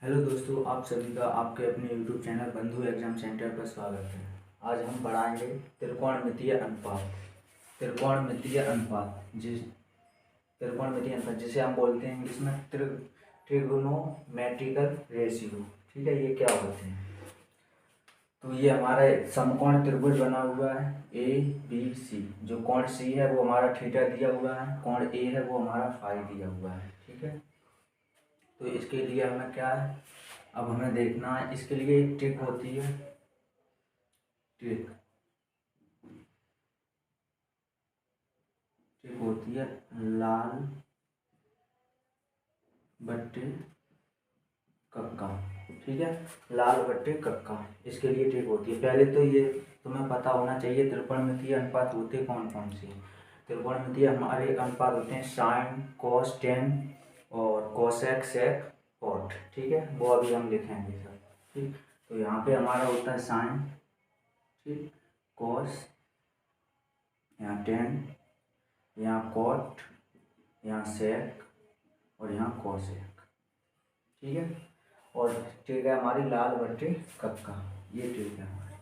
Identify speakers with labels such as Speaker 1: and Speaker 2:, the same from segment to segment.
Speaker 1: Hello दोस्तों, आप सभी का आपके अपने यूट्यूब चैनल बंधु एग्जाम सेंटर पर स्वागत है। आज हम पढ़ाएंगे त्रिकोणमितीय अनुपात। त्रिकोणमितीय अनुपात त्रिकोणमितीय अनुपात जिसे हम बोलते हैं इंग्लिश में ट्रिगोनोमेट्रिकल रेशियो। ठीक है, ये क्या होते हैं? तो ये हमारा समकोण त्रिभुज बना हुआ है ए बी सी। जो कोण सी है वो हमारा थीटा दिया हुआ है, कोण ए है वो हमारा फाई दिया हुआ है। ठीक है, तो इसके लिए हमें क्या है, अब हमें देखना है। इसके लिए एक ट्रिक होती है। ट्रिक ट्रिक होती है लाल बट्टे कक्का। ठीक है, लाल बट्टे कक्का, इसके लिए ट्रिक होती है। पहले तो ये तुम्हें पता होना चाहिए त्रिकोणमितीय अनुपात होते कौन कौन से। त्रिकोणमितीय हमारे अनुपात होते हैं साइन, कॉस, टेन और कोसेक, सेक, कॉट। ठीक है, वो अभी हम लिखेंगे सब। ठीक, तो यहाँ पे हमारा होता है साइन, ठीक, कॉस, यहाँ टेन, यहाँ कॉट, यहाँ सेक और यहाँ कोसेक। ठीक है, और ट्रिक है हमारी लाल बट्टे कक्का। ये ट्रिक है हमारी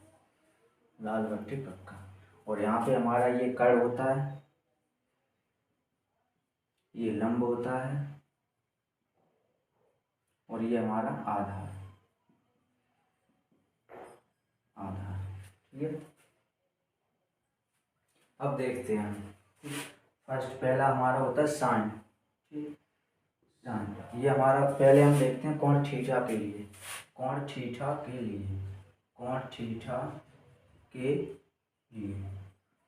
Speaker 1: लाल बट्टे कक्का। और यहाँ पे हमारा ये कर्ण होता है, ये लंब होता है और ये हमारा आधार। आधार, ठीक है। अब देखते हैं हम। फर्स्ट पहला हमारा होता है साइन। ठीक, साइन ये हमारा पहले हम देखते हैं कोण थीटा के लिए। कोण थीटा के लिए कोण थीटा के लिए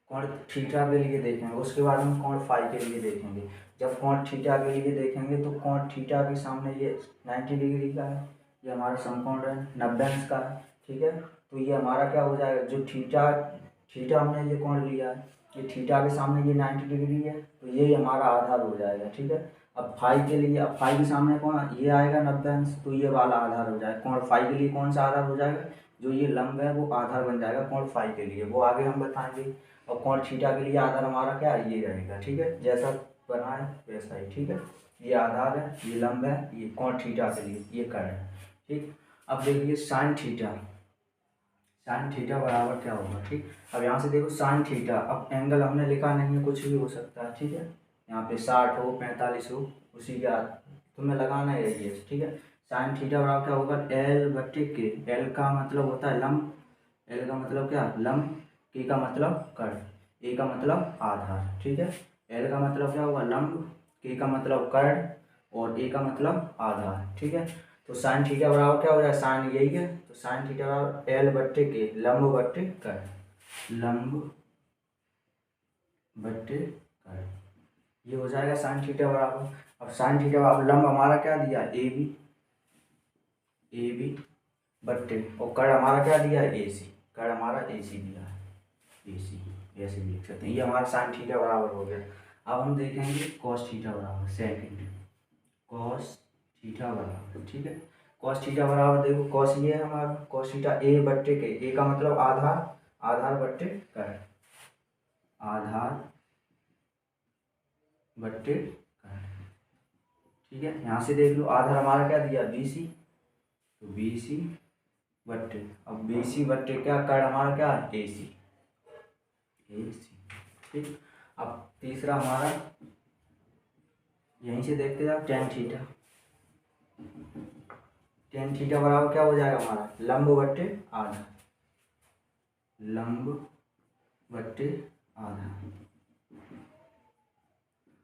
Speaker 1: कोण थीटा के लिए देखेंगे, उसके बाद हम कोण फाई के लिए देखेंगे। जब कोण थीटा के लिए देखेंगे तो कोण थीटा के सामने ये 90 डिग्री का है, ये हमारा समकोण है 90 अंश का है। ठीक है, तो ये हमारा क्या हो जाएगा, जो थीटा थीटा हमने ये कोण लिया है, ये थीटा के सामने ये 90 डिग्री है, तो ये हमारा आधार हो जाएगा। ठीक है, अब फाई के लिए, अब फाई के सामने कौन ये आएगा 90 अंश, तो ये वाला आधार हो जाएगा। कोण फाई के लिए कौन सा आधार हो जाएगा, जो ये लंब है वो आधार बन जाएगा कोण फाई के लिए, वो आगे हम बताएंगे। और कोण थीटा के लिए आधार हमारा क्या है, ये रहेगा। ठीक है, जैसा बना है वैसा ही। ठीक है, ये आधार है, ये लंब है, ये कोण थीटा के लिए ये कर्ण है। ठीक, अब देखिए साइन थीटा। साइन थीटा बराबर क्या होगा? ठीक, अब यहाँ से देखो साइन थीटा, अब एंगल हमने लिखा नहीं है, कुछ भी हो सकता है। ठीक है, यहाँ पे 60 हो 45 हो, उसी का तुम्हें लगाना है ये। ठीक है, साइन थीटा बराबर क्या होगा, एल बट्टे के। एल का मतलब होता है लंब, एल का मतलब क्या, लंब, के का मतलब कर्ण, ए का मतलब आधार। ठीक है, एल का मतलब क्या होगा, लंब, के का मतलब कर्ण और ए का मतलब आधार। ठीक है, तो साइन थीटा बराबर क्या हो जाएगा, साइन यही है, तो साइन थीटा बराबर एल बट्टे के, लंब बट्टे कर्ण, लंब बट्टे कर्ण, ये हो जाएगा साइन थीटा बराबर। अब साइन थीटा बराबर लंब हमारा क्या दिया, ए बी, ए बी बट्टे, और कर्ण हमारा क्या दिया है, ए सी, कर्ण हमारा ए सी दिया है, ए सी, ऐसे भी लिख सकते हैं। ये हमारा साइन थीटा बराबर हो गया। अब हम देखेंगे कॉस थीटा बराबर, सेकंड कॉस थीटा बराबर। ठीक है, कॉस थीटा बराबर देखो, कॉस ये है हमारा, कॉस थीटा ए बट्टे के, ए का मतलब आधार, आधार बट्टे कर्ण, आधार बट्टे कर्ण। ठीक है, यहाँ से देख लो आधार हमारा क्या दिया, बी सी, तो बी सी बट्टे, अब बी सी बट्टे क्या, कर्ण हमारा क्या है, ए सी, ए सी। ठीक, अब तीसरा हमारा यहीं से देखते जाओ, टेन थीटा। टेन थीटा बराबर क्या हो जाएगा हमारा, लंब बट्टे आधा, लंब बट्टे आधा।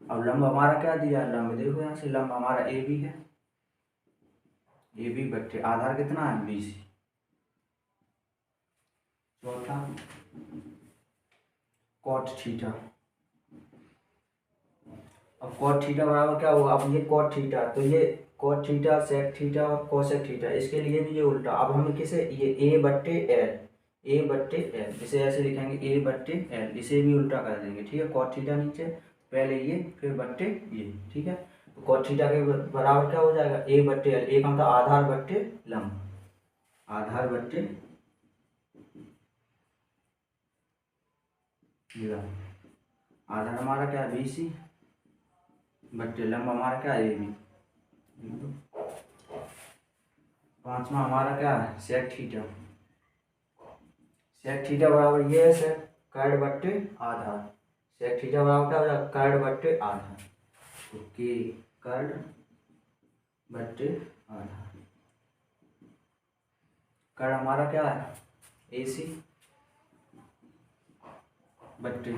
Speaker 1: अब लंब हमारा क्या दिया, लंब देखो यहाँ से, लंब हमारा ए बी है, ए बी बट्टे आधार कितना है, 20। चौथा कॉट थीटा। अब कॉट थीटा बराबर क्या होगा, अब ये कॉट थीटा, तो ये कॉट थीटा, सेक थीटा और कोसेक थीटा, इसके लिए भी ये उल्टा। अब हम किसे, ये ए बट्टे एल, ए बट्टे एल, इसे ऐसे लिखेंगे ए बट्टे एल, इसे भी उल्टा कर देंगे। ठीक है, कॉट थीटा नीचे, पहले ये फिर बट्टे ये। ठीक है, तो कॉट थीटा के बराबर क्या हो जाएगा, ए बट्टे एल, ए का मतलब आधार बट्टे लंब, आधार बट्टे लंब। आधार हमारा क्या है, बी सी बट्टे लंब हमारा क्या है, ए बी। पांचवा हमारा क्या है, सेक थीटा। सेक थीटा बराबर ये है सेक कर्ड बट्टे आधार। सेक थीटा बराबर क्या हो जाएगा, कर्ड बट्टे आधार। तो के कर्ड बट्टे आधार। कर्ड हमारा क्या है, AC बट्टे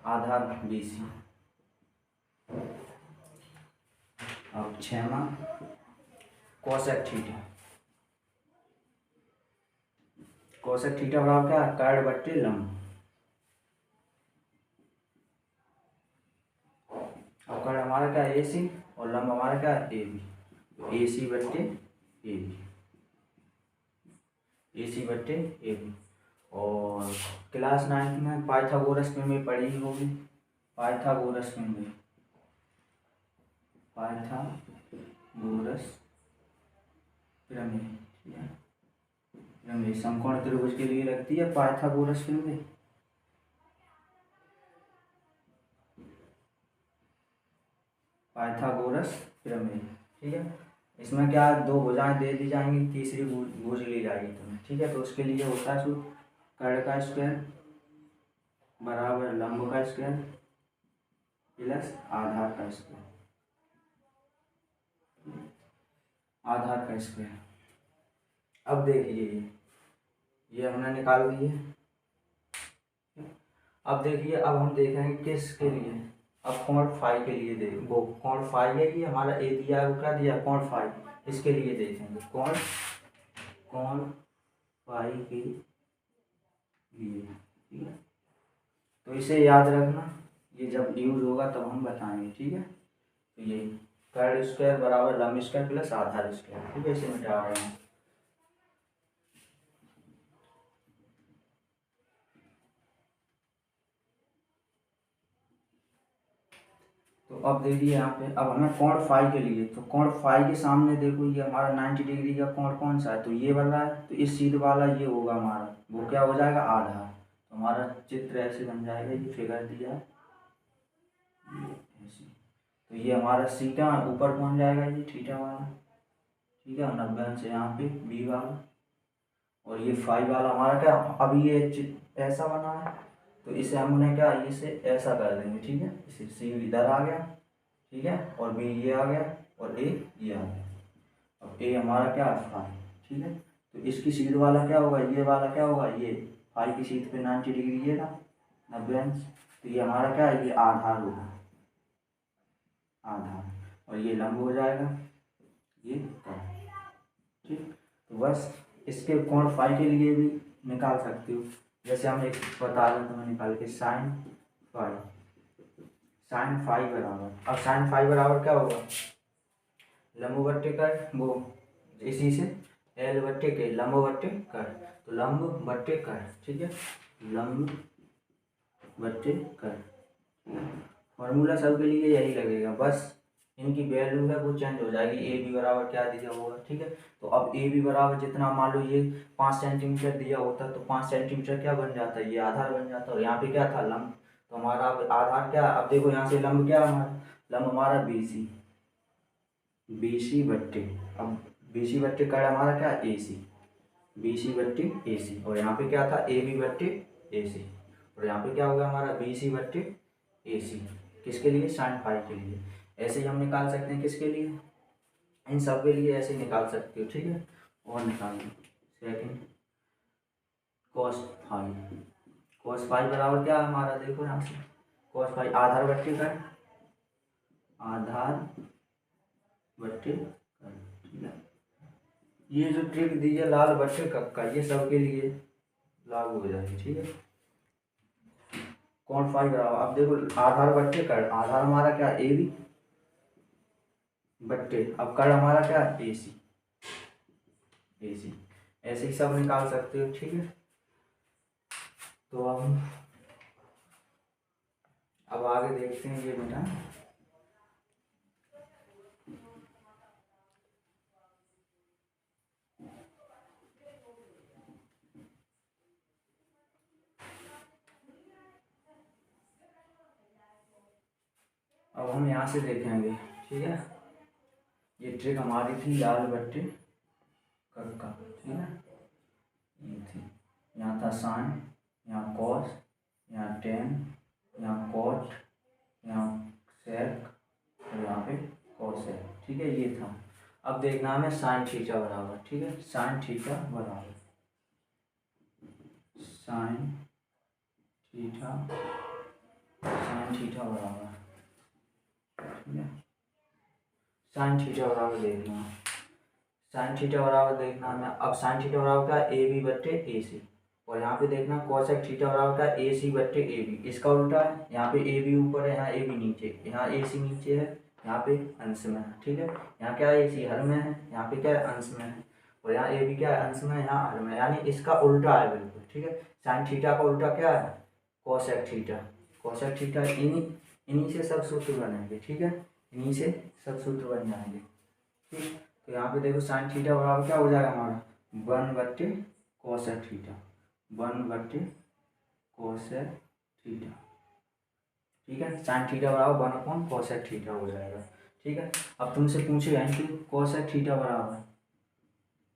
Speaker 1: आधार BC। अब छठवां कोसेक थीटा। कोसेक थीटा बराबर क्या है, कर्ड बट्टे लंब। अब कर्ड हमारा क्या है AC और लंब हमारा क्या है AB। तो AC बट्टे AB, AC बट्टे AB। और क्लास 9 में पाइथागोरस में पढ़ी होगी, पाइथागोरस में पाइथागोरस प्रमेय, ठीक है। प्रमेय समकोण त्रिभुज के लिए लगती है पाइथागोरस प्रमेय। पाइथागोरस प्रमेय, ठीक है। इसमें क्या दो भुजाएं दे दी जाएंगी, तीसरी भुज ली जाएगी तुम्हें, ठीक है। तो उसके लिए होता है सूत्र कर्ड का स्क्वायर बराबर लंब का स्क्वायर प्लस आधार का स्क्वायर, आधार का स्क्वायर। अब देखिए ये हमने निकाल दिए। अब देखिए अब हम देखेंगे किसके लिए, अब कोण फाई के लिए देख, वो कोण फाई है कि हमारा ए दिया है, क्या दिया कोण फाई, इसके लिए देखेंगे कोण फाई के लिए, ठीक है। तो इसे याद रखना, ये जब यूज होगा तब हम बताएंगे, ठीक है। तो ये कर्ड स्क्वायर बराबर लंब स्क्वायर प्लस आधार स्क्वायर, ठीक है। इसे मिटा रहे हैं। तो अब देखिए यहाँ पे, अब हमें कोण फाई के लिए, तो कोण फाई के सामने देखो ये हमारा 90 डिग्री का कोण कौन सा है, तो ये बन रहा है। तो इस सीध वाला ये होगा हमारा, वो क्या हो जाएगा आधार। तो हमारा चित्र ऐसे बन जाएगा, ये फिगर दिया है ऐसे। तो ये हमारा सीटा ऊपर पहुँच जाएगा, ये थीटा वाला, ठीक है। 90 से यहाँ पे बी वाला, और ये फाई वाला हमारा क्या, अभी ये ऐसा बना है तो इसे हमने क्या, इसे ऐसा कर देंगे, ठीक है। इसे सी इधर आ गया, ठीक है, और बी ये आ गया, और ए ये आ गया। अब ए हमारा क्या है फाई, ठीक है। तो इसकी सीध वाला क्या होगा, ये वाला क्या होगा, ये फाई की सीध पे 90 डिग्री ये था 90 अंश। तो ये हमारा क्या है, ये आधार होगा, आधार। और ये लंब हो जाएगा, ये कर्ड, ठीक। तो बस इसके कोण फाई के लिए भी निकाल सकते हो, जैसे हम एक बता रहे हैं तुम्हें निकाल के, साइन फाई, साइन फाई बराबर, अब साइन फाई बराबर क्या होगा, लंब बट्टे कर्ड, वो इसी से एल बट्टे के लंब बट्टे कर्ड, तो लंब बट्टे कर्ड, ठीक है, लंब बट्टे कर्ड। फॉर्मूला सबके लिए यही लगेगा, बस इनकी वैल्यू है वो चेंज हो जाएगी। ए बी बराबर क्या दिया होगा, ठीक है। तो अब ए बी बराबर जितना, मान लो ये 5 सेंटीमीटर दिया होता तो 5 सेंटीमीटर क्या बन जाता है, ये आधार बन जाता, और यहाँ पे क्या था लंब। तो हमारा अब आधार क्या, अब देखो यहाँ से लंब क्या हमारा, लंब हमारा BC, BC बट्टे, अब BC बट्टे कर्ड हमारा क्या AC, BC बट्टे AC, और यहाँ पे क्या था AB बट्टे AC, और यहाँ पे क्या होगा हमारा BC बट्टे AC, किसके लिए, साइन फाई के लिए। ऐसे ही हम निकाल सकते हैं किसके लिए, इन सब के लिए ऐसे ही निकाल सकते हो, ठीक है। और निकाल लो second cos phi, cos phi बराबर क्या हमारा, देखो यहाँ से कॉस फाई आधार बट्टे कर्ड, आधार बट्टे कर्ड, ठीक है। ये जो ट्रिक दी है लाल बट्टे कक्का, ये सबके लिए लागू हो जाएगी, ठीक है। कोण फाई बराबर, अब देखो आधार बट्टे कर्ड, आधार हमारा क्या AB बट्टे, अब कर्ड हमारा क्या AC, AC, ऐसे ही सब निकाल सकते हो, ठीक है। तो अब आगे देखते हैं ये बेटा, अब हम यहाँ से देखेंगे, ठीक है। ये ट्रिक हमारी थी लाल बट्टे का, ठीक है। ये थी, यहाँ था साइन, यहाँ कॉस, यहाँ टेन, यहाँ कॉट, यहाँ सेक और यहाँ पे कोसेक, ठीक है। ये था। अब देखना हमें साइन थीटा बराबर, ठीक है, साइन थीटा बराबर साइन थीटा, साइन थीटा बराबर, ठीक है, साइन थीटा बराबर देखना, साइन थीटा बराबर देखना हमें। अब साइन थीटा बराबर क्या, ए बी बट्टे ए सी, और यहाँ पे देखना कोसेक थीटा बराबर क्या, ए सी बट्टे ए बी। इसका उल्टा है, यहाँ पे ए बी ऊपर है, यहाँ ए बी नीचे, यहाँ ए सी नीचे है, यहाँ पे अंश में है, ठीक है। यहाँ क्या है, ए सी हर में है, यहाँ पे क्या है, अंश में है, और यहाँ ए बी क्या है, अंश में, यहाँ हर में, यानी इसका उल्टा है बिल्कुल, ठीक है। साइन थीटा का उल्टा क्या है, कोसेक थीटा। कोसेक थीटा इन्हीं से सब सूत्र बनेंगे, ठीक है, इन्हीं से सब सूत्र बन जाएंगे, ठीक। तो यहाँ पे देखो साइन थीटा बराबर क्या हो जाएगा हमारा, 1/कोसेक थीटा, 1/कोसेक थीटा, ठीक है। साइन थीटा बराबर 1/कोसेक थीटा हो जाएगा, ठीक है। अब तुमसे पूछेगा कि कोसेक थीटा बराबर,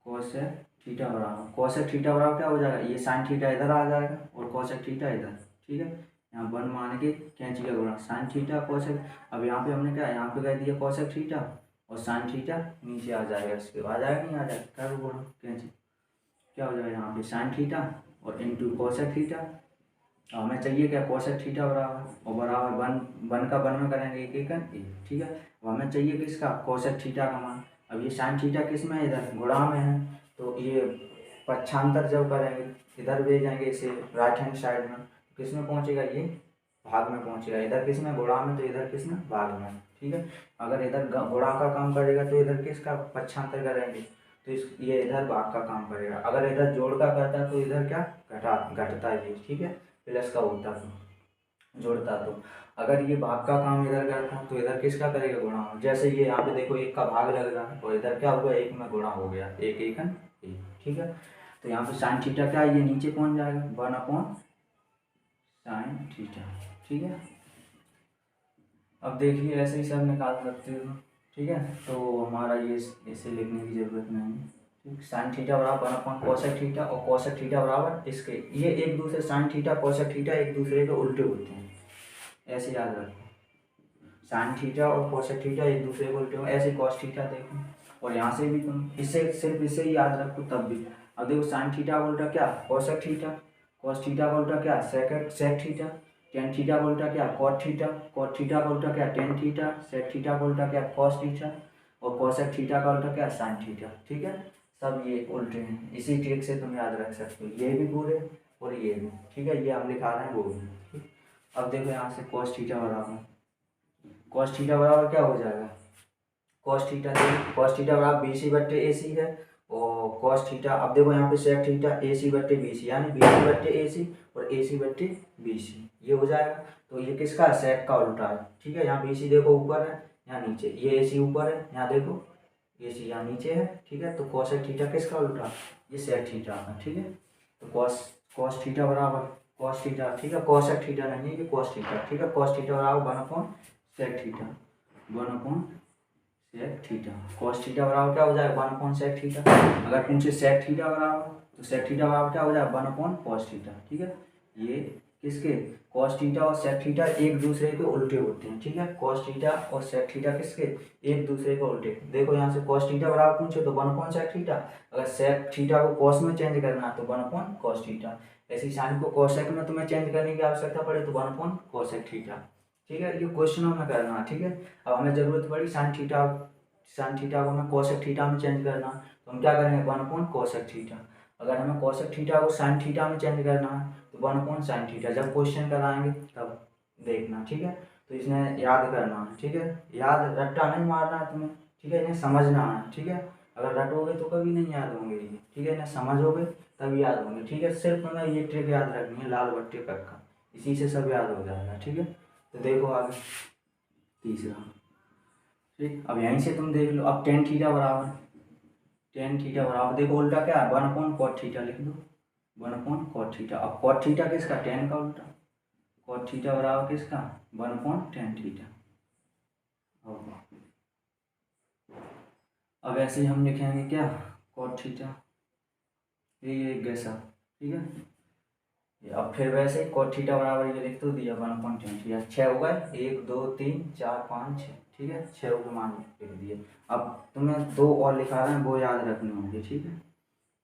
Speaker 1: कोसेक थीटा बराबर, कोसेक थीटा बराबर क्या हो जाएगा, ये साइन थीटा इधर आ जाएगा और कोसेक थीटा इधर, ठीक है। यहाँ 1 मान के कैंची का गुणा, साइन थीटा कोसेक। अब यहाँ पे हमने क्या, यहाँ पे कह दिया कोसेक थीटा और साइन थीटा नीचे आ जाएगा, इसके आ जाएगा, नहीं आ जाएगा, क्या गुणा कैंची, क्या हो जाएगा यहाँ पे साइन थीटा और इंटू कोसेक थीटा। हमें चाहिए क्या, कोसेक थीटा बराबर, और बराबर 1 का 1 में करेंगे एक एक, ठीक है। अब हमें चाहिए किसका, कोसेक थीटा का मान। अब ये साइन थीटा किस में है, इधर गुणा में है, तो ये पक्षांतर जब करेंगे इधर भेजेंगे इसे राइट हैंड साइड में, किस में पहुँचेगा, ये भाग में पहुँचेगा। इधर किस में, गुणा में, तो इधर किस में, भाग में, ठीक है। अगर इधर गुणा का काम करेगा तो इधर किसका पक्षांतर करेंगे, तो ये इधर भाग का काम करेगा। अगर इधर जोड़ का करता है तो इधर क्या घटता है ये, ठीक है, प्लस का होता तो जोड़ता। तो अगर ये भाग का काम इधर करता तो इधर किसका करेगा, गुणा। जैसे ये यहाँ पे देखो 1 का भाग लग रहा है और इधर क्या हुआ, 1 में गुणा हो गया, 1 1 1, ठीक है। तो यहाँ पे साइन थीटा क्या है, ये नीचे पहुँच जाएगा 1/साइन थीटा, ठीक है। अब देखिए ऐसे ही सब निकाल सकते हो, ठीक है। तो हमारा ये ऐसे लिखने की ज़रूरत नहीं है, ठीक। साइन थीटा बराबर 1/कोसेक थीटा और कोसेक थीटा बराबर इसके, ये एक दूसरे, साइन थीटा कोसेक थीटा एक दूसरे के उल्टे होते हैं, ऐसे याद रखो। साइन थीटा और कोसेक थीटा एक दूसरे को उल्टे हो, ऐसे कॉस थीटा देखो, और यहाँ से भी तुम इससे सिर्फ इससे ही याद रखो तब भी। अब देखो साइन थीटा का उल्टा क्या, कोसेक थीटा, कॉस थीटा का उल्टा क्या, सेक थीटा, टेन थीटा का उल्टा क्या, कॉट थीटा, कॉट थीटा का उल्टा क्या, टेन थीटा, सेक थीटा का उल्टा क्या, कॉस थीटा, और कोसेक थीटा का उल्टा क्या, साइन थीटा, ठीक है। सब ये उल्टे हैं, इसी ट्रिक से तुम याद रख सकते हो, ये भी पूरे और ये भी, ठीक है। ये हम लिखा रहे हैं वो भी, ठीक। अब देखो यहाँ से कॉस थीटा बराबर, कॉस थीटा बराबर क्या हो जाएगा, कॉस थीटा, कॉस थीटा बराबर BC/AC है, और कॉस थीटा, अब देखो यहाँ पे सेक थीटा AC/BC, यानी BC/AC और AC/BC, ये हो जाएगा। तो ये किसका है, सेक का उल्टा है, ठीक है। यहाँ BC देखो ऊपर है, यहाँ नीचे, ये AC ऊपर है, यहाँ देखो AC यहाँ नीचे है, ठीक है। तो कॉसेक थीटा किसका उल्टा, ये सेक थीटा का, ठीक है। तो कॉस थीटा बराबर कॉस थीटा, ठीक है, कॉसेक थीटा नहीं है, ये कॉस थीटा, ठीक है। कॉस थीटा बराबर 1/सेक थीटा, 1/सेक थीटा। कॉस थीटा बराबर क्या हो जाएगा, 1/सेक थीटा। अगर पूछे सेक थीटा बराबर, तो सेक थीटा बराबर क्या हो जाएगा, 1/कॉस थीटा, ठीक है। ये किसके, कॉस थीटा और सेक थीटा एक दूसरे के उल्टे होते हैं, ठीक है। कॉस थीटा और सेक थीटा किसके, एक दूसरे के उल्टे। देखो यहाँ से कॉस थीटा बराबर पूछे तो 1/सेक थीटा, अगर सेक थीटा को कॉस में चेंज करना है तो 1/कॉस थीटा। ऐसी साइन को कोसेक में तुम्हें चेंज करने की आवश्यकता पड़े तो 1/कोसेक थीटा, ठीक है। ये क्वेश्चनों में करना है, ठीक है। अब हमें जरूरत पड़ी साइन थीटा को हमें कोसेक थीटा में चेंज करना, तो हम क्या करेंगे, 1/कोसेक थीटा। अगर हमें कोसेक थीटा को साइन थीटा में चेंज करना है तो 1/साइन थीटा। जब क्वेश्चन कराएंगे तब देखना, ठीक है। तो इसमें याद करना है, ठीक है, याद रट्टा नहीं मारना है तुम्हें, ठीक है, इन्हें समझना है, ठीक है। अगर रटोगे तो कभी नहीं याद होंगे ये, ठीक है, इन्हें समझोगे तब याद होंगे, ठीक है। सिर्फ तुम्हें ये ट्रिक याद रखनी है, लाल बट्टे का, इसी से सब याद हो जाएगा, ठीक है। तो देखो आगे तीसरा, ठीक। अब यहीं से तुम देख लो, अब टेन थीटा बराबर देखो उल्टा क्या है, 1/कॉट थीटा लिख दो, 1/कॉट थीटा। अब कॉट थीटा किसका, टेन का उल्टा, कॉट थीटा बराबर किसका, 1/tan थीटा। अब ऐसे ही हम लिखेंगे क्या, कॉट थीटा, ये गैसा, ठीक है। अब फिर वैसे ही कॉट थीटा बराबर ये लिख तो दिया 1/10, ठीक है। 6 हो गए, 1 2 3 4 5 6, ठीक है। 6 के मान लिख दिए। अब तुम्हें 2 और लिखा रहे हैं, वो याद रखने होंगे, ठीक है।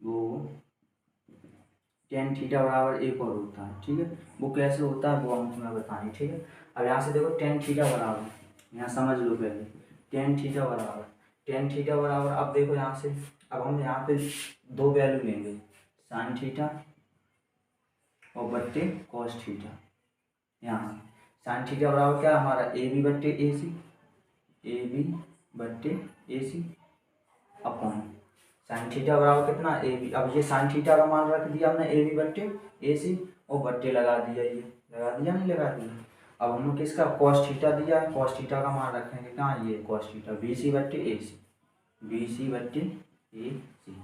Speaker 1: वो टेन थीटा बराबर एक और होता है, ठीक है। वो कैसे होता है वो हम तुम्हें बताएंगे, ठीक है। अब यहाँ से देखो टेन थीटा बराबर, यहाँ समझ लो पहले, टेन थीटा बराबर अब देखो यहाँ से, अब हम यहाँ पे 2 वैल्यू लेंगे, साइन थीटा और बट्टे कॉस थीटा। यहाँ साइन थीटा बराबर क्या हमारा ए बी बट्टे ए सी, ए बी बट्टे ए सी अपॉन साइन थीटा बराबर कितना ए बी। अब ये साइन थीटा का मान रख दिया हमने ए बी बट्टे ए सी और बट्टे लगा दिया, ये लगा दिया नहीं लगा दिया। अब हमने किसका कॉस थीटा दिया है, कॉस थीटा का मान रखेंगे कहाँ, ये कॉस थीटा बी सी बट्टे ए सी, बी सी बट्टे ए सी।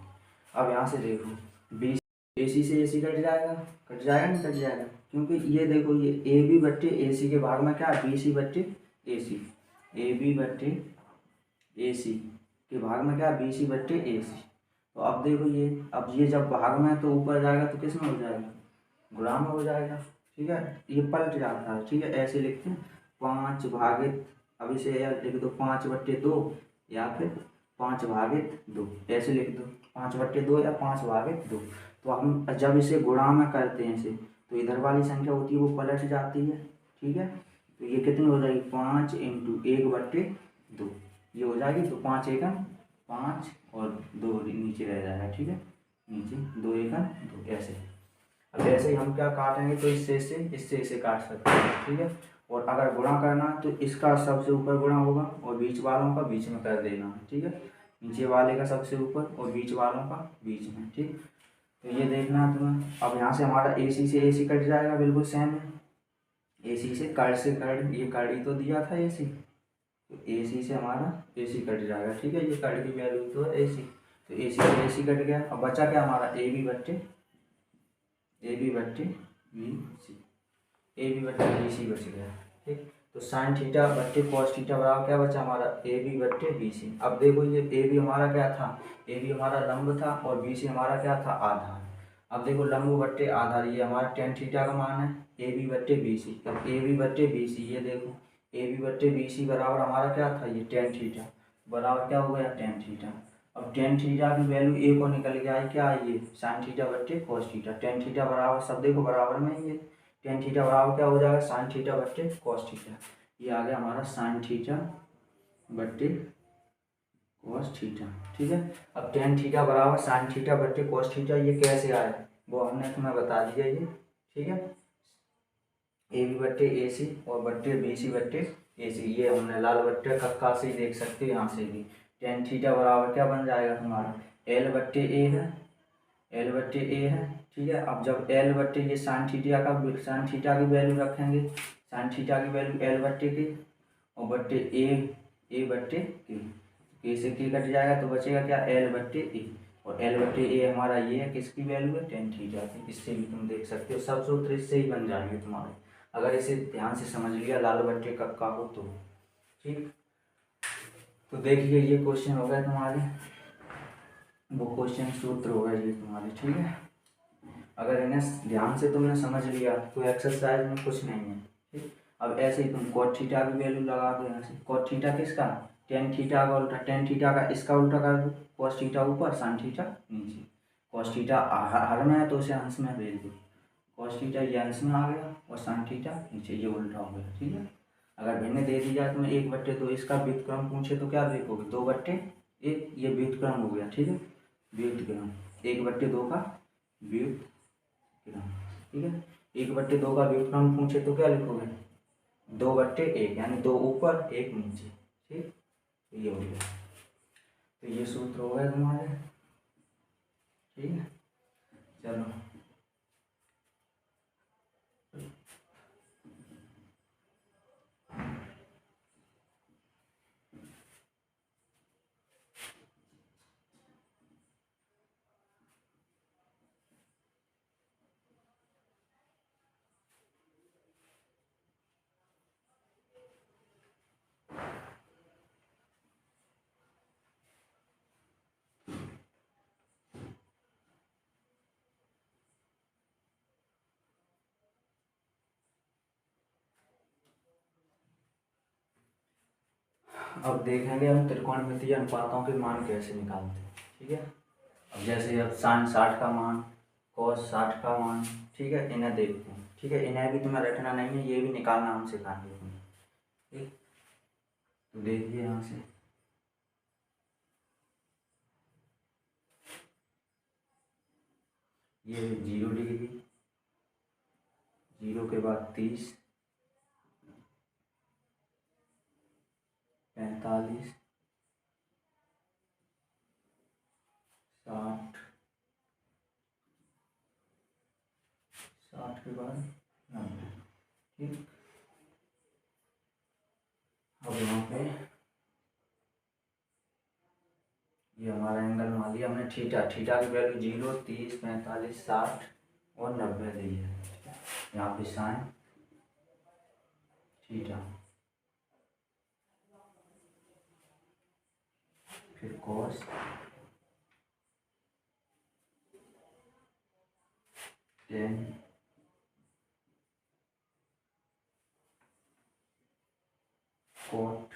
Speaker 1: अब यहाँ से देखो बी ए सी से ए सी कट जाएगा, कट जाएगा नहीं कट जाएगा, क्योंकि ये देखो ये ए बी बट्टे ए सी के भाग में क्या है बी सी बट्टे ए सी, ए बी बट्टे ए सी के भाग में क्या है बी सी बट्टे ए सी। तो अब देखो ये, अब ये जब भाग में है तो ऊपर जाएगा तो किस में हो जाएगा, गुणा में हो जाएगा, ठीक है। ये पलट जाता है, ठीक है। ऐसे लिखते हैं 5 भागित, अब इसे लिख दो 5/2 या फिर 5/2, ऐसे लिख दो 5/2 या 5/2। तो हम जब इसे गुणा में करते हैं इसे, तो इधर वाली संख्या होती है वो पलट जाती है, ठीक है। तो ये कितनी हो जाएगी 5 × 1/2, ये हो जाएगी। तो 5 एकम 5 और 2 नीचे रह जाएगा, ठीक है, नीचे 2 एकम 2 ऐसे। अब ऐसे ही हम क्या काटेंगे, तो इससे इसे काट सकते हैं, ठीक है। और अगर गुणा करना है तो इसका सबसे ऊपर गुणा होगा और बीच वालों का बीच में कर देना, ठीक है। नीचे वाले का सबसे ऊपर और बीच वालों का बीच में, ठीक। तो ये देखना है तुम्हें। अब यहाँ से हमारा ए सी से ए सी कट जाएगा, बिल्कुल सेम है। ए सी से कट, ये कट ही तो दिया था ए सी, तो ए सी से हमारा ए सी कट जाएगा, ठीक है। ये कट की वैल्यू तो है ए सी, तो ए सी से ए सी कट गया। अब बचा क्या हमारा ए बी बट्टे बी सी, ए बी बट्टे बी सी बच गया, ठीक। तो साइन थीटा बट्टे कॉस थीटा बराबर क्या बचा हमारा ए बी बट्टे बी सी। अब देखो ये ए बी हमारा क्या था, ए बी हमारा लंब था और बी सी हमारा क्या था आधार। अब देखो लंब बट्टे आधार, ये हमारा टेन थीटा का मान है, ए बी बट्टे बी सी। अब ए बी बट्टे बी सी, ये देखो ए बी बट्टे बी सी बराबर हमारा क्या था, ये टेन थीटा बराबर क्या हो गया टेन थीटा। अब टेन थीटा की वैल्यू ए को निकल के आई क्या, ये साइन थीटा बट्टे कॉस थीटा। टेन थीटा बराबर सब देखो बराबर में ही है, टेन थीटा बराबर क्या हो जाएगा साइन थीटा बट्टे कॉस थीटा। ये आ गया हमारा साइन थीटा बट्टे कॉस थीटा, ठीक है। अब टेन थीटा बराबर साइन थीटा बट्टे कॉस थीटा, ये कैसे आया वो हमने तुम्हें बता दिया ये, ठीक है। ए बी बट्टे ए सी और बट्टे बी सी बट्टे ए सी, ये हमने लाल बट्टे कक्का से ही देख सकते हो यहाँ से भी। टेन थीटा बराबर क्या बन जाएगा तुम्हारा एल बट्टे ए है, एल बट्टे ए है, ठीक है। अब जब एल बट्टे ये साइन थीटा की वैल्यू रखेंगे, साइन थीटा की वैल्यू एल बट्टे की और बट्टे ए बट्टे के से के कट जाएगा तो बचेगा क्या एल बट्टे ए, और एल बट्टे ए हमारा ये है किसकी वैल्यू है टेन थीटा की। इससे भी तुम देख सकते हो, सब सूत्र इससे ही बन जाएंगे तुम्हारे, अगर इसे ध्यान से समझ लिया लाल बट्टे कक्का हो तो, ठीक। तो देखिए ये क्वेश्चन हो गया तुम्हारे, वो क्वेश्चन सूत्र हो गया ये तुम्हारे, ठीक है। अगर इन्हें ध्यान से तुमने समझ लिया तो एक्सरसाइज में कुछ नहीं है, ठीक। अब ऐसे ही तुम कॉट थीटा की वैल्यू लगा दो यहाँ से, कॉट थीटा किसका टेन थीटा का उल्टा, टेन थीटा का इसका उल्टा कर दो, कॉस थीटा ऊपर साइन थीटा नीचे। कॉस थीटा हर में है तो उसे अंश में भेज दो, कॉस थीटा ये अंश में आ गया और साइन थीटा नीचे, ये उल्टा हो गया, ठीक है। अगर भिन्न दे दी जाए तुम्हें 1/2, इसका व्युत्क्रम पूछे तो क्या देखोगे 2/1, ये व्युत्क्रम हो गया, ठीक है। व्युत्क्रम 1/2 का व्युत्क्रम, ठीक है। 1/2 का व्युत्क्रम पूछे तो क्या लिखोगे 2/1, यानी 2 ऊपर 1 नीचे, ठीक। तो ये हो गया, तो ये सूत्र हो गया तुम्हारे, ठीक है। चलो अब देखेंगे हम त्रिकोणमितीय अनुपातों के मान कैसे निकालते हैं। ठीक है, अब जैसे अब साइन 60 का मान, कॉस 60 का मान, ठीक है, इन्हें देखते हैं। ठीक है, इन्हें भी तुम्हें रटना नहीं है, ये भी निकालना हम सिखाएंगे तुम्हें। ठीक, तो देखिए यहाँ से ये 0 डिग्री, 0 के बाद 30, 45, 60, 60 के बाद 90। ठीक, अब यहाँ पे ये हमारा एंगल मान लिया हमने थीटा, थीटा की वैल्यू 0, 30, 45, 60 और 90 दी है। यहाँ पे साइन थीटा, फिर कॉस, टेन, कोट,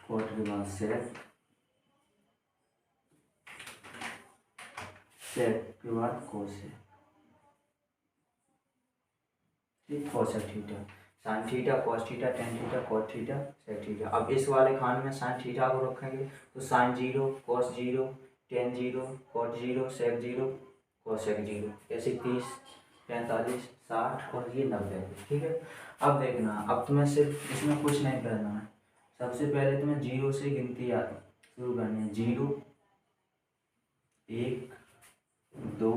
Speaker 1: कोट के बाद सेक, सेक के बाद कोसेक। ठीक, cosec theta, sine theta, cos theta, tan theta, cot theta, sec theta. अब इस वाले खाने में साइन थीटा को रखेंगे तो साइन 0, कॉस 0, टेन 0, कोट 0, सेक 0, कोसेक 0, ऐसे 30, 45, 60 और ये 90। ठीक है, अब देखना, अब तुम्हें सिर्फ इसमें कुछ नहीं करना है। सबसे पहले तुम्हें 0 से गिनती शुरू करनी है। 0, 1, 2,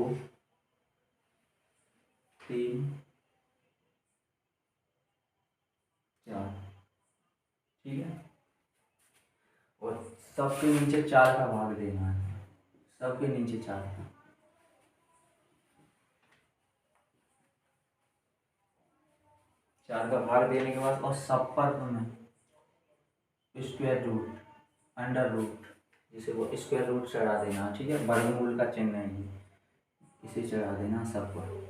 Speaker 1: 3, 4। ठीक है, और सबके नीचे 4 का भाग देना है, सबके नीचे 4 का। चार का भाग देने के बाद और सब पर तुम्हें स्क्वायर रूट, अंडर रूट, जिसे वो स्क्वायर रूट चढ़ा देना। ठीक है, वर्गमूल का चिन्ह है ये, इसे चढ़ा देना सब पर।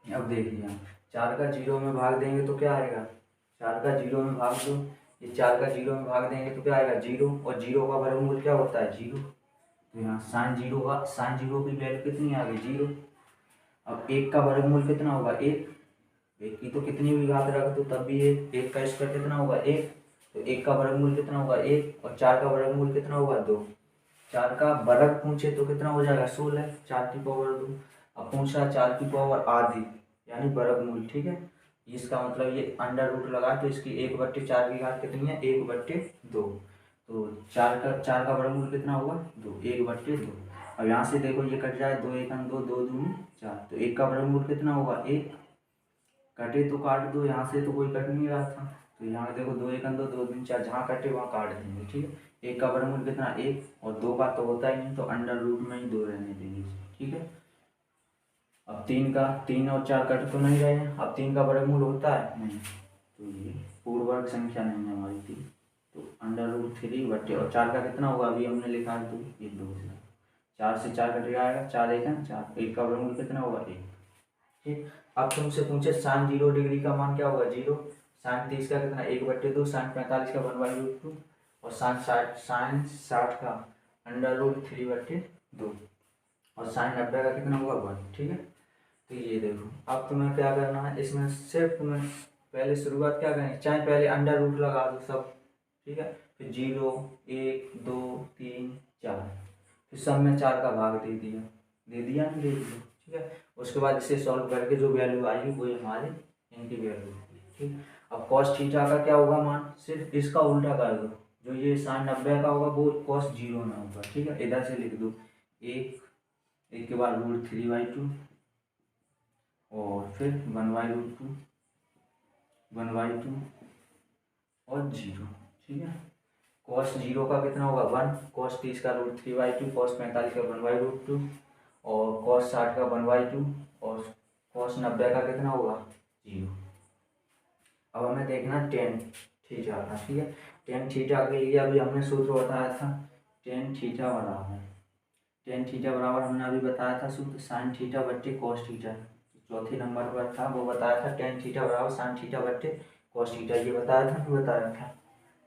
Speaker 1: अब देखिए, 4 का 0 में भाग देंगे तो क्या आएगा, 4 का 0 में भाग दो, ये 4 का 0 में भाग देंगे तो क्या आएगा 0, और 0 का वर्गमूल क्या होता है 0। तो यहाँ साइन 0 का, साइन 0 की वैल्यू कितनी आ गई 0। अब 1 का वर्गमूल कितना होगा 1, 1 की तो कितनी भी घात रख दो तब भी 1 का स्क्वायर कितना होगा 1, तो 1 का वर्गमूल कितना होगा 1, और 4 का वर्गमूल कितना होगा 2। 4 का वर्ग पूछे तो कितना हो जाएगा 16, 4 की पावर 2। अब पूछा 4 की पावर आधी यानी वर्गमूल। ठीक है, इसका मतलब ये अंडर रूट लगा तो इसकी 1/4 की घात कितनी है 1/2। तो 4 का वर्गमूल कितना होगा 2, 1/2। अब यहाँ से देखो ये कट जाए, 2 1 2, 2 2 4, तो 1 का वर्गमूल कितना होगा 1, कटे तो काट दो, यहाँ से तो कोई कट नहीं रहा था, तो यहाँ देखो 2 1 2, 2 3 4, जहाँ कटे वहाँ काट देंगे। ठीक है, 1 का वर्गमूल कितना 1, और 2 का तो होता ही नहीं, तो अंडर रूट में ही 2 रहने देंगे। ठीक है, अब 3 और 4 कट तो नहीं रहे हैं, अब 3 का वर्गमूल होता है नहीं, तो ये पूर्ण वर्ग संख्या नहीं है हमारी 3, तो अंडर रूट 3/, और 4 का कितना होगा अभी हमने लिखा है 2, ये 2 से 4 से 4 कट आएगा, 4 1 4, 1 का वर्गमूल कितना होगा 1। ठीक, अब तुमसे पूछे साइन 0 डिग्री का मान क्या होगा 0, साइन 30 का कितना 1/2, साइन 45 का 1/2, और साइन 60 का अंडर रूट 3/2, और साइन 90 का कितना होगा 1। ठीक है, तो ये देखो, अब तुम्हें क्या करना है, इसमें सिर्फ तुम्हें पहले शुरुआत क्या करनी, चाहे पहले अंडर रूट लगा दो सब। ठीक है, फिर 0 1 2 3 4, फिर सब में 4 का भाग दे दिया, नहीं दे दिया। ठीक है, उसके बाद इसे सॉल्व करके जो वैल्यू आएगी वो हमारे इनकी वैल्यू। ठीक, अब कॉस थीटा का क्या होगा मान, सिर्फ इसका उल्टा कर दो, जो ये साइन 90 का होगा वो कॉस 0 में होगा। ठीक है, इधर से लिख दो 1 के बाद √3/2, और फिर 1/√2, 1/2 और 0। ठीक है, कॉस 0 का कितना होगा 1, कॉस 30 का √3/2, कॉस 45 का 1/√2, और कॉस 60 का 1/2, और कॉस 90 का कितना होगा 0। अब हमें देखना टेन थीटा का। ठीक है, टेन थीटा के लिए अभी हमने सूत्र बताया था, टेन थीटा बराबर टेन थीटा बराबर हमने अभी बताया था सूत्र साइन थीटा बट्टे कॉस थीटा, चौथे नंबर पर था वो बताया था टेन थीटा बराबर साइन थीटा बट्टे कॉस थीटा, ये बताया था कि बताया था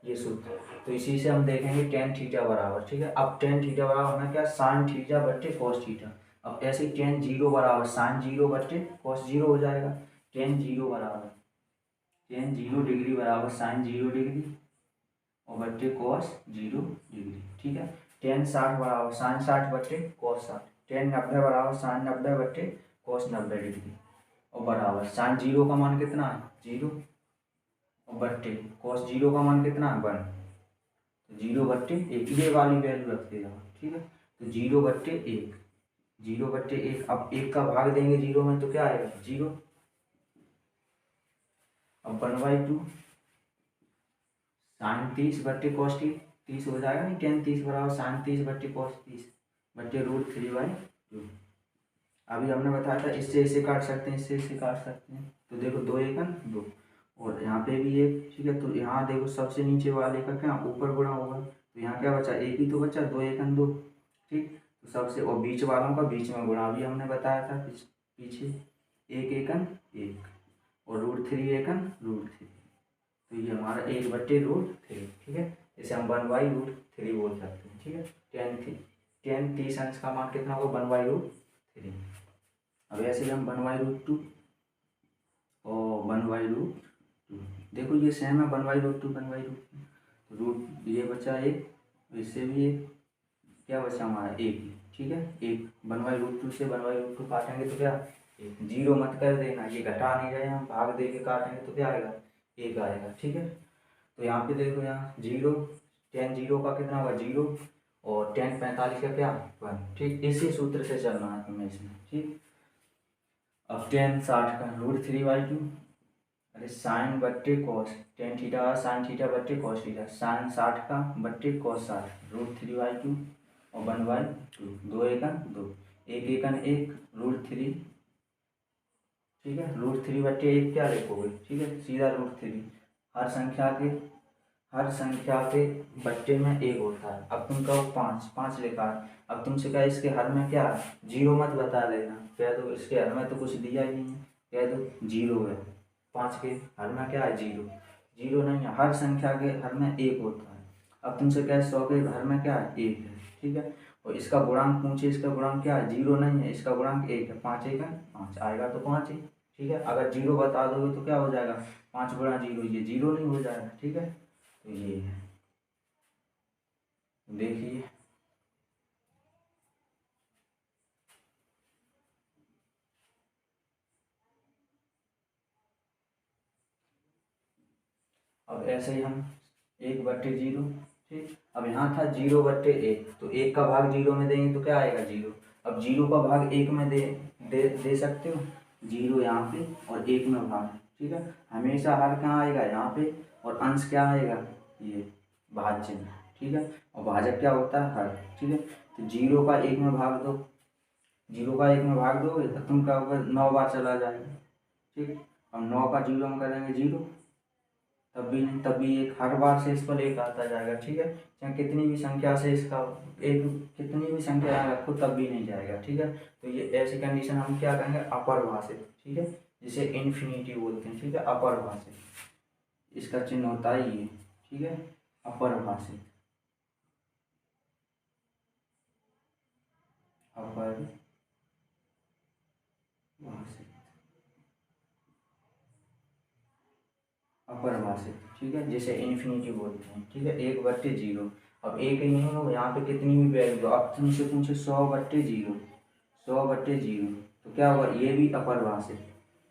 Speaker 1: ये सूत्र। तो इसी से हम देखेंगे टेन थीटा बराबर, ठीक है। अब टेन थीटा बराबर हमें क्या साइन थीटा बट्टे कॉस थीटा। अब ऐसे टेन जीरो बराबर साइन जीरो बट्टे कॉस जीरो हो जाएगा। टेन जीरो बराबर टेन जीरो डिग्री बराबर साइन जीरो डिग्री और बट्टे कॉस जीरो डिग्री, ठीक है। टेन 60 बराबर साइन 60 बट्टे कॉस 60। टेन 90 बराबर साइन 90 बट्टे कॉस 90 डिग्री और बराबर साइन जीरो का मान कितना है जीरो और बट्टे कॉस जीरो का मान कितना है 1, तो जीरो बट्टे एक, ये वाली वैल्यू रखते जाओ, ठीक है। तो जीरो बट्टे एक, जीरो बट्टे एक। अब एक का भाग देंगे जीरो में तो क्या आएगा जीरो। अब 1/2 साइन 30 बट्टे कॉस 30 हो जाएगा नहीं, टेन 30 बराबर साइन 30 बट्टे कॉस 30 बट्टे √3/2। अभी हमने बताया था इससे इसे काट सकते हैं, इससे इसे काट सकते हैं। तो देखो 2 एकम 2 और यहाँ पे भी एक, ठीक है। तो यहाँ देखो सबसे नीचे वाले का क्या ऊपर गुणा होगा, तो यहाँ क्या बचा एक ही तो बचा 2 एकम 2, ठीक। तो सबसे और बीच वालों का बीच में गुणा भी हमने बताया था पीछे 1 एकम 1 और √3 एकम √3, तो ये हमारा 1/√3, ठीक है। इसे हम 1/√3 बोल सकते हैं, ठीक है। टेन 30 अंश का मान कितना होगा 1/√3। अब ऐसे हम 1/√2 और 1/√2, देखो ये सेम है 1/√2 1/√2, तो रूट ये बचा एक, इससे भी एक, क्या बचा हमारा एक, ठीक है। एक 1/√2 से 1/√2 काटेंगे तो क्या एक, जीरो मत कर देना, ये घटा नहीं रहे हम, भाग दे के काटेंगे तो क्या आएगा एक आएगा, ठीक है। तो यहाँ पे देखो यहाँ जीरो, टेन जीरो का कितना होगा जीरो और टेन 45 का क्या 1, ठीक। इसी सूत्र से चलना है तुम्हें इसमें, ठीक। अब टेन 60 का √3/2, अरे साइन बट्टे cos, tan theta sine theta बट्टे कॉस थीटा, साइन 60 का बट्टे कॉस 60 √3/2 और 1/2, 2 एकन 2, एक एकन एक √3, ठीक है। √3 बट्टे एक क्या लिखोगे, ठीक है, सीधा √3। हर संख्या के बट्टे में एक होता है। अब तुम कहो 5 लिखा है, अब तुमसे क्या इसके हर में क्या है जीरो मत बता देना, कह दो इसके हर में तो कुछ दिया ही नहीं है, कह दो जीरो है, 5 के हर में क्या है जीरो, जीरो नहीं है, हर संख्या के हर में एक होता है। अब तुमसे क्या 100 के हर में क्या है एक है, ठीक है। और इसका गुणांक पूछे, इसका गुणांक क्या है जीरो नहीं है, इसका गुणांक एक है, 5 एक है 5 आएगा तो 5 ही, ठीक है। अगर जीरो बता दोगे तो क्या हो जाएगा 5 गुणा जीरो, ये जीरो नहीं हो जाएगा, ठीक है। तो ये है, देखिए अब ऐसे ही हम 1/0, ठीक। अब यहाँ था 0/1, तो एक का भाग जीरो में देंगे तो क्या आएगा जीरो। अब जीरो का भाग एक में दे सकते हो, जीरो यहाँ पे और एक में भाग, ठीक है। हमेशा हर कहाँ आएगा यहाँ पे और अंश क्या आएगा ये भाज्य में, ठीक है। और भाजक क्या होता है हर, ठीक है। तो जीरो का एक में भाग दो, जीरो का एक में भाग दोगे तो तुम क्या होगा 9 बार चला जाएगा, ठीक। अब 9 का जीरो में करेंगे जीरो, तब भी नहीं, तब भी एक, हर बार से इस पर एक आता जाएगा, ठीक है। चाहे कितनी भी संख्या से इसका एक, कितनी भी संख्या यहाँ रखो तब भी नहीं जाएगा, ठीक है। तो ये ऐसी कंडीशन हम क्या कहेंगे अपरिभाषित, ठीक है, जिसे इन्फिनिटी बोलते हैं, ठीक है, अपरिभाषित इसका चिन्ह होता है ये, ठीक है, अपरिभाषित, अपरिभाषित, अपरिभाषित, ठीक है, जिसे इन्फिनिटी बोलते हैं, ठीक है। 1/0, अब एक ही नहीं हो यहाँ पे कितनी भी वैल्यू, अब तुमसे पूछे 100/0, 100/0 तो क्या होगा ये भी अपरिभाषित,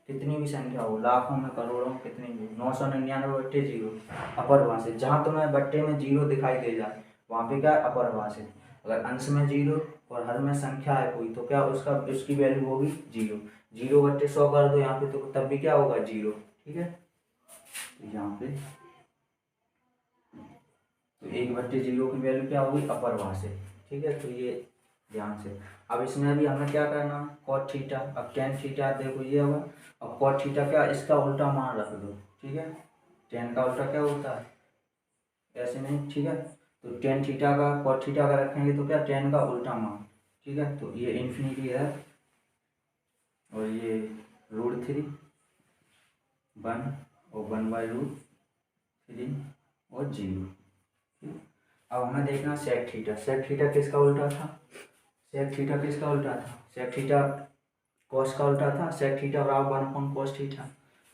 Speaker 1: कितनी भी संख्या हो लाखों में करोड़ों में कितनी भी, 999/0 अपरिभाषित। जहाँ तुम्हें बट्टे में जीरो दिखाई दे जाए वहाँ पे क्या अपरिभाषित। अगर अंश में जीरो और हर में संख्या है कोई तो क्या उसका उसकी वैल्यू होगी जीरो, 0/100 कर दो यहाँ पे तो तब भी क्या होगा जीरो, ठीक है। तो यहाँ पे तो 1/0 की वैल्यू क्या होगी अपरिभाषित, ठीक है। तो ये ध्यान से, अब इसमें अभी हमें क्या करना है cot थीटा, अब tan थीटा देखो ये होगा, अब cot थीटा क्या इसका उल्टा मान रख दो, ठीक है। tan का उल्टा क्या होता है ऐसे नहीं, ठीक है। तो tan थीटा का cot थीटा का रखेंगे तो क्या tan का उल्टा मान, ठीक है। तो ये इन्फिनिटी है और ये √3 1 और 1/√3 और 0। ठीक। अब हमें देखना सेक थीटा। सेक थीटा किसका उल्टा था? सेक थीटा किसका उल्टा था? सेक थीटा कॉस का उल्टा था। सेक थीटा बराबर 1/cos थीटा।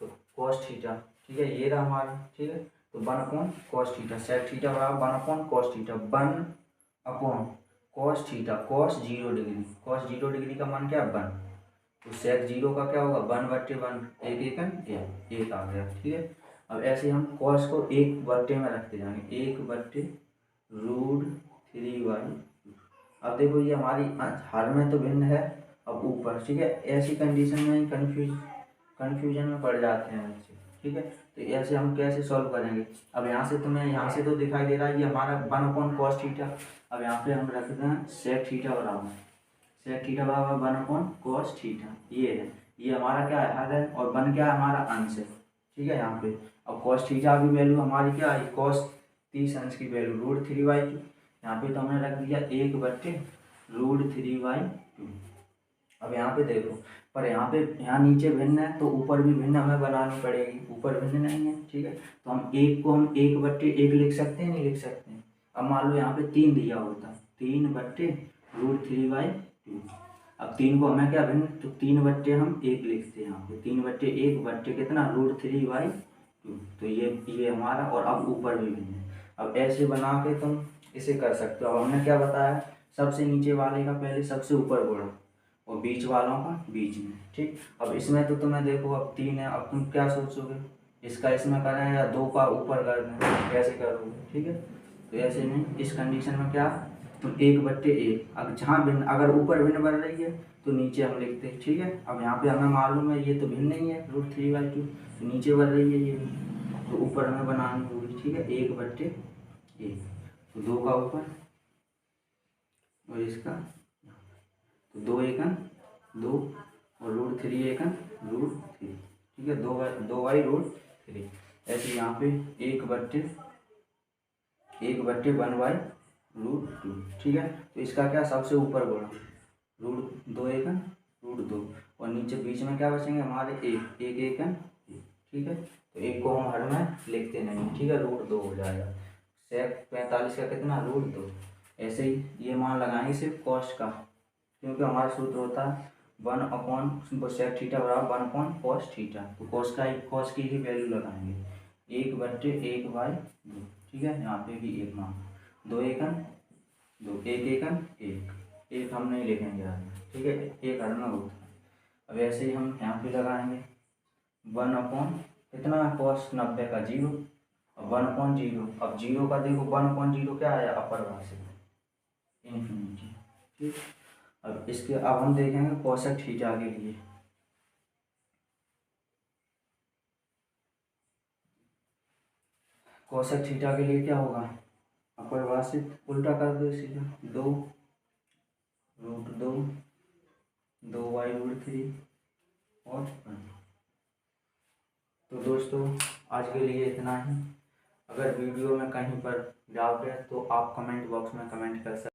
Speaker 1: तो cos थीटा, ठीक है, ये रहा हमारा। ठीक है, तो 1/cos थीटा। सेक थीटा बराबर 1/cos theta. 1/cos theta. cos 0 degree. cos 0 degree का मान क्या? 1। तो सेक 0 का क्या होगा? 1/1। एक एकन एक आ गया। ठीक है। अब ऐसे हम cos को 1/, में रखते जाएंगे। 1/√3/। अब देखो ये हमारी हर में तो भिन्न है, अब ऊपर। ठीक है, ऐसी कंडीशन में कन्फ्यूजन में पड़ जाते हैं बच्चे। ठीक है, तो ऐसे हम कैसे सॉल्व करेंगे? अब यहाँ से तुम्हें यहाँ से तो दिखाई दे रहा है ये हमारा 1/cos थीटा। अब यहाँ पे हम रखते हैं सेक थीटा बराबर 1/cos थीटा। ये है, ये हमारा क्या है? हर है। और 1 क्या है? हमारा अंश है। ठीक है, यहाँ पे अब cos थीटा की वैल्यू हमारी क्या है? cos 30 अंश की वैल्यू √3/2। यहाँ पे तो हमने रख दिया 1/√3/2। अब यहाँ पे देखो, पर यहाँ पे यहाँ नीचे भिन्न है तो ऊपर भी भिन्न हमें बनानी पड़ेगी। ऊपर भिन्न नहीं है। ठीक है, तो हम 1 को हम 1/1 लिख सकते हैं, नहीं लिख सकते हैं? अब मान लो यहाँ पे 3 दिया होता, 3/√3/2। अब 3 को हमें क्या भिन्न, तो 3/, हम 1 लिखते हैं यहाँ पे। 3/1 कितना? √3/2। तो ये हमारा, और अब ऊपर भी भिन्न है। अब ऐसे बना के तुम इसे कर सकते हो। अब हमने क्या बताया? सबसे नीचे वाले का पहले सबसे ऊपर बोला और बीच वालों का बीच में। ठीक, अब इसमें तो तुम्हें देखो अब 3 है। अब तुम क्या सोचोगे? इसका इसमें करें या 2 का ऊपर कर दें? कैसे करोगे? ठीक है, तो ऐसे में इस कंडीशन में क्या, तुम 1/1। अब जहाँ भिन्न, अगर ऊपर भिन्न बन रही है तो नीचे हम लिखते हैं। ठीक है, अब यहाँ पे हमें मालूम है ये तो भिन्न नहीं है, √3/2, तो नीचे बन रही है ये, तो ऊपर हमें बनानी होगी। ठीक है, 1/1, तो 2 का ऊपर और इसका, तो 2 एकन 2 और √3 एकन √3। ठीक है, 2/√3। ऐसे यहाँ पे 1/1/1/2। ठीक है, तो इसका क्या सबसे ऊपर बोला √2 एकन √2 और नीचे बीच में क्या बचेंगे हमारे? 1 एकन 1। ठीक है, तो 1 को हम हर में लिखते नहीं। ठीक है, √2 हो जाएगा। सेक 45 का कितना? √2। ऐसे ही ये मान लगाएंगे सिर्फ कॉस्ट का, क्योंकि हमारा सूत्र होता है 1/sec थीटा बराबर 1/cos थीटा। तो cos की ही वैल्यू लगाएंगे 1/1/2। ठीक है, यहाँ पे भी 1 मान, 2 एकन 2, 1 एकन 1 हम नहीं लिखेंगे आगे। ठीक है, 1 हर में होता है। अब ऐसे ही हम यहाँ पे लगाएंगे 1/ कितना? cos 90 का 0 और 1/0। अब 0 का देखो 1/0 क्या आया? अपरिभाषित इन्फिनिटी। ठीक, अब इसके अब हम देखेंगे कोसेक थीटा के लिए। कोसेक थीटा के लिए क्या होगा? अपरिभाषित उल्टा कर दो सीधा, 2√2 2/√3 और 1। तो दोस्तों आज के लिए इतना ही। अगर वीडियो में कहीं पर डाउट है तो आप कमेंट बॉक्स में कमेंट कर सकते हैं।